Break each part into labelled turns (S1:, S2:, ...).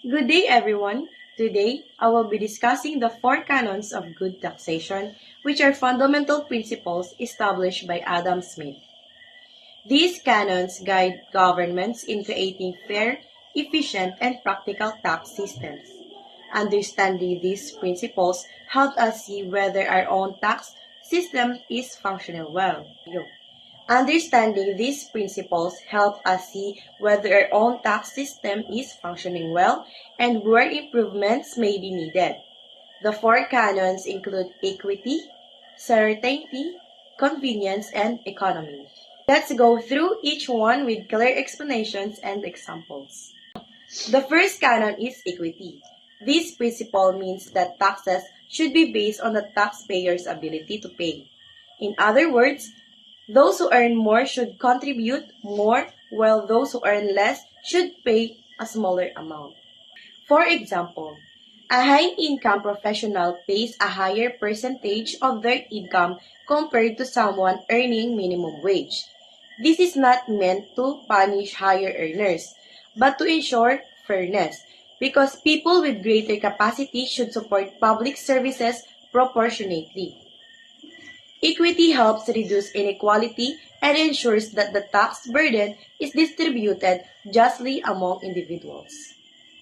S1: Good day, everyone. Today, I will be discussing the four canons of good taxation, which are fundamental principles established by Adam Smith. These canons guide governments in creating fair, efficient, and practical tax systems. Understanding these principles helps us see whether our own tax system is functioning well. Understanding these principles help us see whether our own tax system is functioning well and where improvements may be needed. The four canons include equity, certainty, convenience, and economy. Let's go through each one with clear explanations and examples. The first canon is equity. This principle means that taxes should be based on the taxpayer's ability to pay. In other words, those who earn more should contribute more, while those who earn less should pay a smaller amount. For example, a high-income professional pays a higher percentage of their income compared to someone earning minimum wage. This is not meant to punish higher earners, but to ensure fairness, because people with greater capacity should support public services proportionately. Equity helps reduce inequality and ensures that the tax burden is distributed justly among individuals.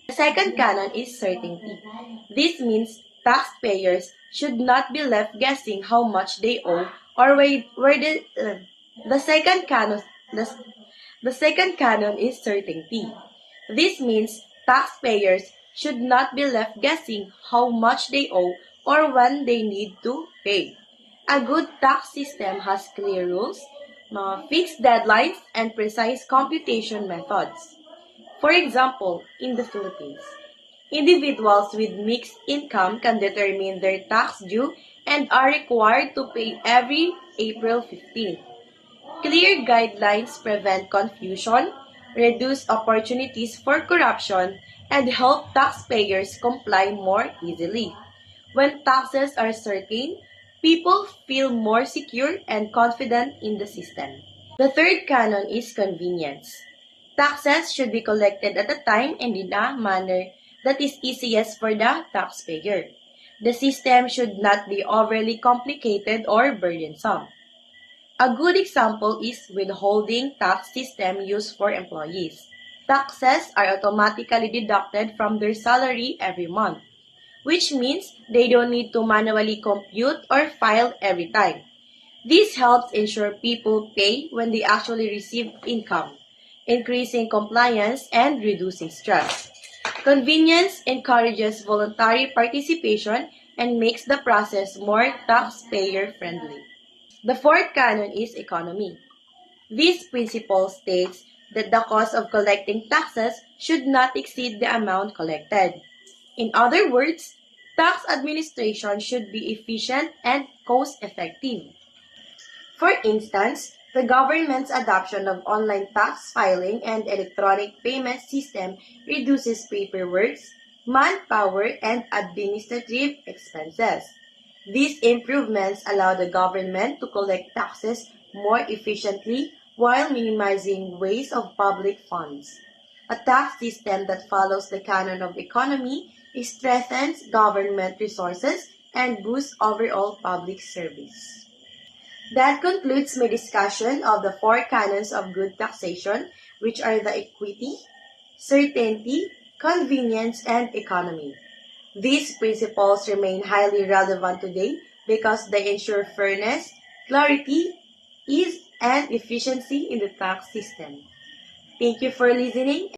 S1: The second canon is certainty. This means taxpayers should not be left guessing how much they owe or where the second canon the, the second canon is certainty. This means taxpayers should not be left guessing how much they owe or when they need to pay. A good tax system has clear rules, fixed deadlines, and precise computation methods. For example, in the Philippines, individuals with mixed income can determine their tax due and are required to pay every April 15th. Clear guidelines prevent confusion, reduce opportunities for corruption, and help taxpayers comply more easily. When taxes are certain, people feel more secure and confident in the system. The third canon is convenience. Taxes should be collected at a time and in a manner that is easiest for the taxpayer. The system should not be overly complicated or burdensome. A good example is withholding tax system used for employees. Taxes are automatically deducted from their salary every month, which means they don't need to manually compute or file every time. This helps ensure people pay when they actually receive income, increasing compliance and reducing stress. Convenience encourages voluntary participation and makes the process more taxpayer-friendly. The fourth canon is economy. This principle states that the cost of collecting taxes should not exceed the amount collected. In other words, tax administration should be efficient and cost-effective. For instance, the government's adoption of online tax filing and electronic payment system reduces paperwork, manpower, and administrative expenses. These improvements allow the government to collect taxes more efficiently while minimizing waste of public funds. A tax system that follows the canon of economy strengthens government resources and boosts overall public service. That concludes my discussion of the four canons of good taxation, which are the equity, certainty, convenience, and economy. These principles remain highly relevant today because they ensure fairness, clarity, ease, and efficiency in the tax system. Thank you for listening.